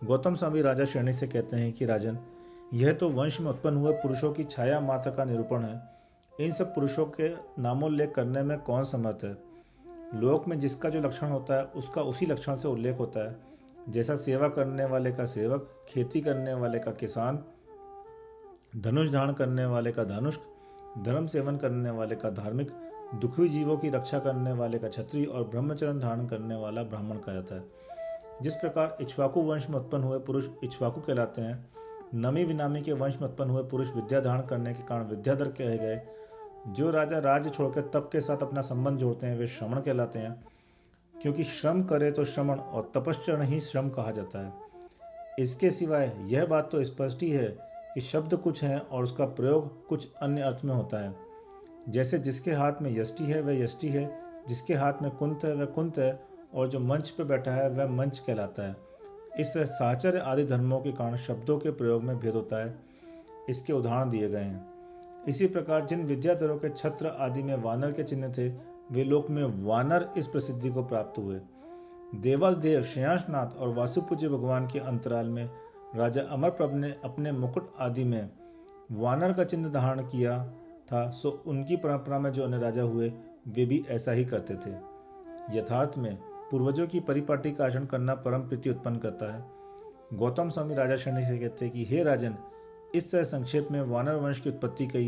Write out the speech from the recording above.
गौतम स्वामी राजा श्रेणी से कहते हैं कि राजन, यह तो वंश में उत्पन्न हुए पुरुषों की छाया मात्र का निरूपण है। इन सब पुरुषों के नामोल्लेख करने में कौन समर्थ है। लोक में जिसका जो लक्षण होता है उसका उसी लक्षण से उल्लेख होता है। जैसा सेवा करने वाले का सेवक, खेती करने वाले का किसान, धनुष धारण करने वाले का धनुष, धर्म सेवन करने वाले का धार्मिक, दुखी जीवों की रक्षा करने वाले का क्षत्रिय और ब्रह्मचर्य धारण करने वाला ब्राह्मण कहा जाता है। जिस प्रकार इक्ष्वाकु वंश में उत्पन्न हुए पुरुष इक्ष्वाकु कहलाते हैं, नमी विनामी के वंश में उत्पन्न हुए पुरुष विद्या धारण करने के कारण विद्याधर कहे गए। जो राजा राज्य छोड़कर तप के साथ अपना संबंध जोड़ते हैं वे श्रमण कहलाते हैं, क्योंकि श्रम करे तो श्रमण और तपश्चरण ही श्रम कहा जाता है। इसके सिवाय यह बात तो स्पष्ट ही है कि शब्द कुछ है और उसका प्रयोग कुछ अन्य अर्थ में होता है। जैसे जिसके हाथ में यष्टि है वह यष्टि है, जिसके हाथ में कुंत है वह कुंत है, और जो मंच पर बैठा है वह मंच कहलाता है। इस साहचर्य आदि धर्मों के कारण शब्दों के प्रयोग में भेद होता है। इसके उदाहरण दिए गए हैं। इसी प्रकार जिन विद्याधरों के छत्र आदि में वानर के चिन्ह थे, वे लोक में वानर इस प्रसिद्धि को प्राप्त हुए। देवल देव, श्रेयांशनाथ और वासुपूज्य भगवान के अंतराल में राजा अमरप्रभ ने अपने मुकुट आदि में वानर का चिन्ह धारण किया था, सो उनकी परंपरा में जो अन्य राजा हुए वे भी ऐसा ही करते थे। यथार्थ में पूर्वजों की परिपाटी का आचरण करना परम प्रीति उत्पन्न करता है। गौतम स्वामी राजा श्रेणी से कहते हैं कि हे राजन, इस तरह संक्षेप में वानर वंश की उत्पत्ति कही है।